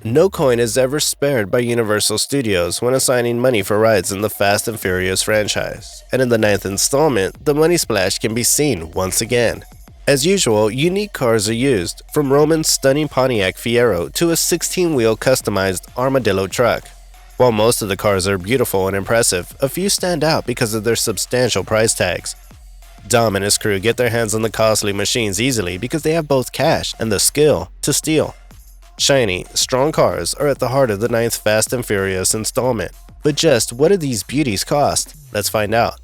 No coin is ever spared by Universal Studios when assigning money for rides in the Fast and Furious franchise, and in the 9th installment, the money splash can be seen once again. As usual, unique cars are used, from Roman's stunning Pontiac Fiero to a 16-wheel customized Armadillo truck. While most of the cars are beautiful and impressive, a few stand out because of their substantial price tags. Dom and his crew get their hands on the costly machines easily because they have both cash and the skill to steal. Shiny, strong cars are at the heart of the 9th Fast and Furious installment. But just what do these beauties cost? Let's find out.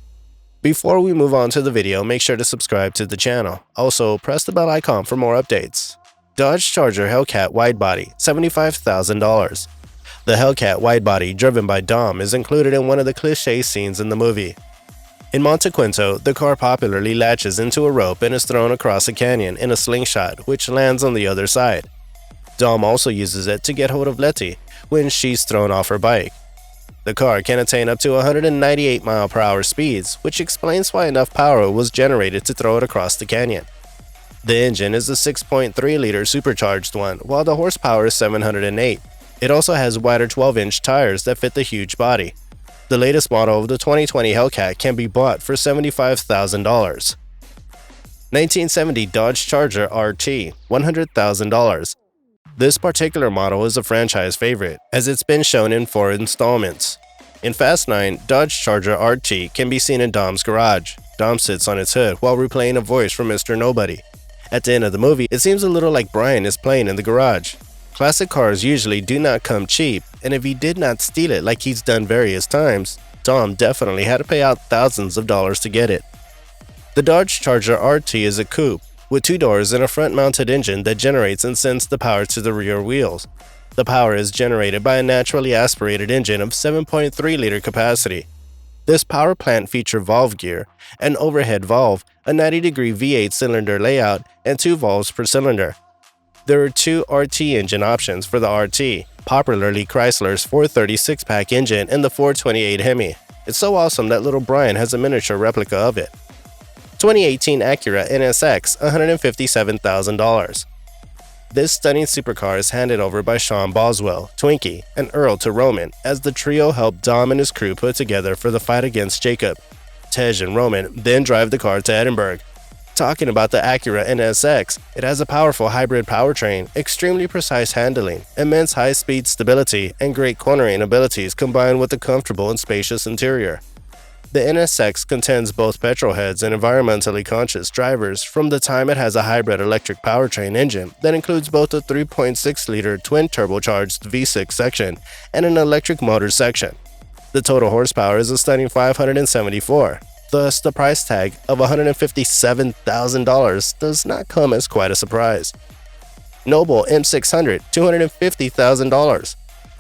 Before we move on to the video, make sure to subscribe to the channel. Also, press the bell icon for more updates. Dodge Charger Hellcat Widebody, $75,000. The Hellcat Widebody driven by Dom is included in one of the cliché scenes in the movie. In Monte Quinto, the car popularly latches into a rope and is thrown across a canyon in a slingshot, which lands on the other side. Dom also uses it to get hold of Letty when she's thrown off her bike. The car can attain up to 198 mph speeds, which explains why enough power was generated to throw it across the canyon. The engine is a 6.3-liter supercharged one, while the horsepower is 708. It also has wider 12-inch tires that fit the huge body. The latest model of the 2020 Hellcat can be bought for $75,000. 1970 Dodge Charger RT, $100,000. This particular model is a franchise favorite, as it's been shown in 4 installments. In Fast 9, Dodge Charger RT can be seen in Dom's garage. Dom sits on its hood while replaying a voice from Mr. Nobody. At the end of the movie, it seems a little like Brian is playing in the garage. Classic cars usually do not come cheap, and if he did not steal it like he's done various times, Dom definitely had to pay out thousands of dollars to get it. The Dodge Charger RT is a coupe, with 2 doors and a front-mounted engine that generates and sends the power to the rear wheels. The power is generated by a naturally aspirated engine of 7.3-liter capacity. This power plant features valve gear, an overhead valve, a 90-degree V8 cylinder layout, and 2 valves per cylinder. There are 2 RT engine options for the RT, popularly Chrysler's 436-pack engine and the 428 Hemi. It's so awesome that little Brian has a miniature replica of it. 2018 Acura NSX, $157,000. This stunning supercar is handed over by Sean Boswell, Twinkie, and Earl to Roman as the trio help Dom and his crew put together for the fight against Jacob. Tej and Roman then drive the car to Edinburgh. Talking about the Acura NSX, it has a powerful hybrid powertrain, extremely precise handling, immense high-speed stability, and great cornering abilities combined with a comfortable and spacious interior. The NSX contends both petrolheads and environmentally conscious drivers from the time it has a hybrid electric powertrain engine that includes both a 3.6-liter twin-turbocharged V6 section and an electric motor section. The total horsepower is a stunning 574, thus the price tag of $157,000 does not come as quite a surprise. Noble M600, $250,000.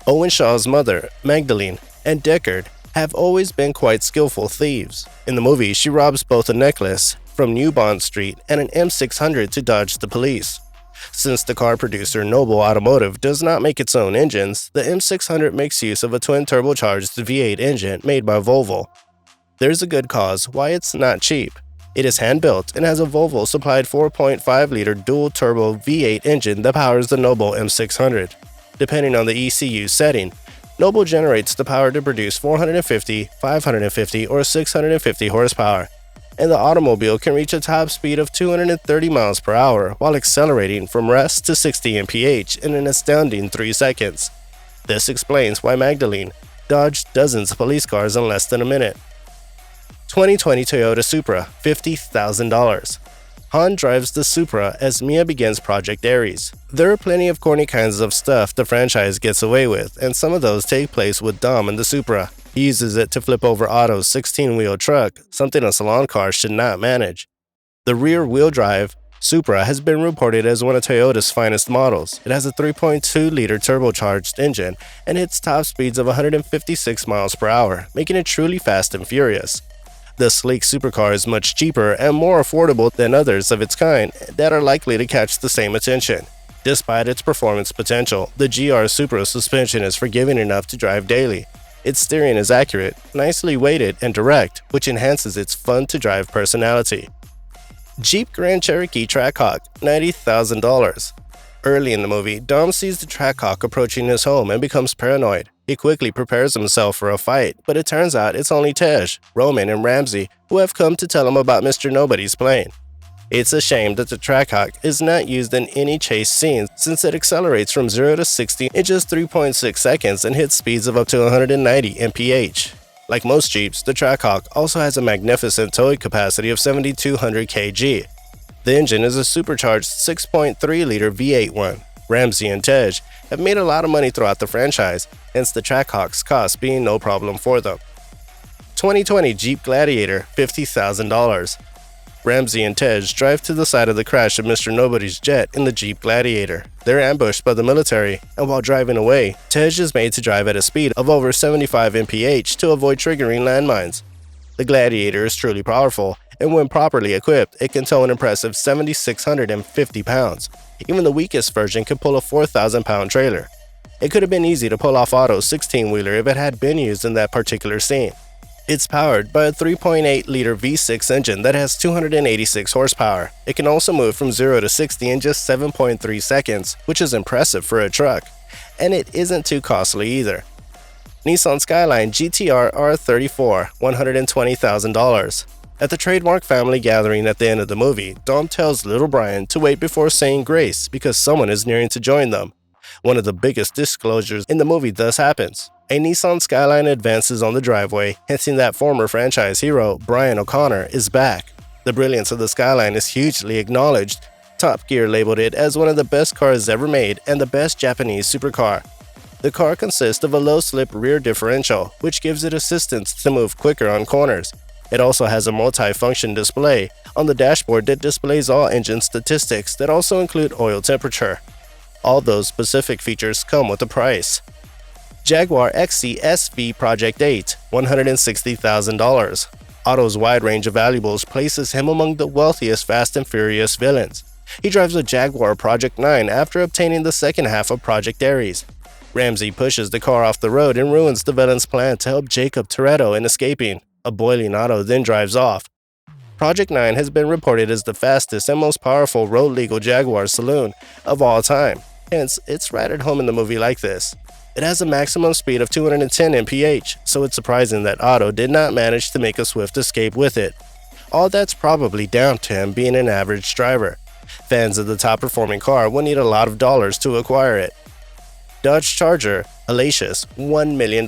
Owen Shaw's mother, Magdalene, and Deckard have always been quite skillful thieves. In the movie, she robs both a necklace from New Bond Street and an M600 to dodge the police. Since the car producer Noble Automotive does not make its own engines, the M600 makes use of a twin-turbocharged V8 engine made by Volvo. There's a good cause why it's not cheap. It is hand-built and has a Volvo-supplied 4.5-liter dual-turbo V8 engine that powers the Noble M600. Depending on the ECU setting, Noble generates the power to produce 450, 550, or 650 horsepower, and the automobile can reach a top speed of 230 miles per hour while accelerating from rest to 60 mph in an astounding 3 seconds. This explains why Magdalene dodged dozens of police cars in less than a minute. 2020 Toyota Supra, $50,000. Han drives the Supra as Mia begins Project Ares. There are plenty of corny kinds of stuff the franchise gets away with, and some of those take place with Dom and the Supra. He uses it to flip over Otto's 16-wheel truck, something a salon car should not manage. The rear-wheel drive Supra has been reported as one of Toyota's finest models. It has a 3.2-liter turbocharged engine and hits top speeds of 156 miles per hour, making it truly fast and furious. The sleek supercar is much cheaper and more affordable than others of its kind that are likely to catch the same attention. Despite its performance potential, the GR Supra suspension is forgiving enough to drive daily. Its steering is accurate, nicely weighted, and direct, which enhances its fun-to-drive personality. Jeep Grand Cherokee Trackhawk, $90,000. Early in the movie, Dom sees the Trackhawk approaching his home and becomes paranoid. He quickly prepares himself for a fight, but it turns out it's only Tej, Roman, and Ramsey who have come to tell him about Mr. Nobody's plane. It's a shame that the Trackhawk is not used in any chase scenes since it accelerates from 0 to 60 in just 3.6 seconds and hits speeds of up to 190 mph. Like most Jeeps, the Trackhawk also has a magnificent towing capacity of 7,200 kg. The engine is a supercharged 6.3-liter V8 one. Ramsey and Tej have made a lot of money throughout the franchise, hence the Trackhawk's cost being no problem for them. 2020 Jeep Gladiator, $50,000. Ramsey and Tej drive to the side of the crash of Mr. Nobody's jet in the Jeep Gladiator. They're ambushed by the military, and while driving away, Tej is made to drive at a speed of over 75 mph to avoid triggering landmines. The Gladiator is truly powerful, and when properly equipped, it can tow an impressive 7,650 pounds. Even the weakest version could pull a 4,000-pound trailer. It could have been easy to pull off Otto's 16-wheeler if it had been used in that particular scene. It's powered by a 3.8-liter V6 engine that has 286 horsepower. It can also move from 0 to 60 in just 7.3 seconds, which is impressive for a truck. And it isn't too costly either. Nissan Skyline GTR R34, $120,000. At the trademark family gathering at the end of the movie, Dom tells little Brian to wait before saying grace because someone is nearing to join them. One of the biggest disclosures in the movie thus happens. A Nissan Skyline advances on the driveway, hinting that former franchise hero Brian O'Connor is back. The brilliance of the Skyline is hugely acknowledged. Top Gear labeled it as one of the best cars ever made and the best Japanese supercar. The car consists of a low-slip rear differential, which gives it assistance to move quicker on corners. It also has a multi-function display on the dashboard that displays all engine statistics that also include oil temperature. All those specific features come with a price. Jaguar XC Project 8, $160,000. Otto's wide range of valuables places him among the wealthiest Fast and Furious villains. He drives a Jaguar Project 9 after obtaining the second half of Project Ares. Ramsey pushes the car off the road and ruins the villain's plan to help Jacob Toretto in escaping. A boiling Otto then drives off. Project 9 has been reported as the fastest and most powerful road-legal Jaguar saloon of all time, hence it's right at home in the movie like this. It has a maximum speed of 210 mph, so it's surprising that Otto did not manage to make a swift escape with it. All that's probably down to him being an average driver. Fans of the top-performing car will need a lot of dollars to acquire it. Dodge Charger Hellacious, $1 million.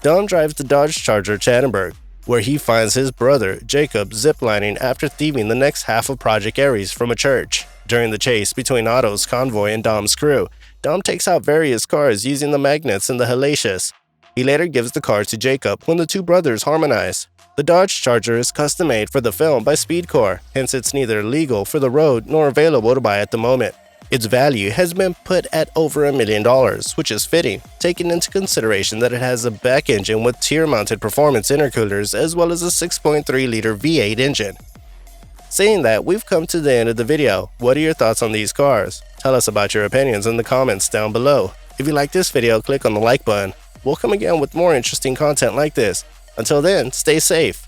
Dom drives the Dodge Charger Chattanburg, where he finds his brother, Jacob, ziplining after thieving the next half of Project Ares from a church. During the chase between Otto's convoy and Dom's crew, Dom takes out various cars using the magnets in the Hellacious. He later gives the car to Jacob when the two brothers harmonize. The Dodge Charger is custom-made for the film by Speedcore, hence it's neither legal for the road nor available to buy at the moment. Its value has been put at over $1 million, which is fitting, taking into consideration that it has a back engine with tier-mounted performance intercoolers as well as a 6.3-liter V8 engine. Saying that, we've come to the end of the video. What are your thoughts on these cars? Tell us about your opinions in the comments down below. If you like this video, click on the like button. We'll come again with more interesting content like this. Until then, stay safe.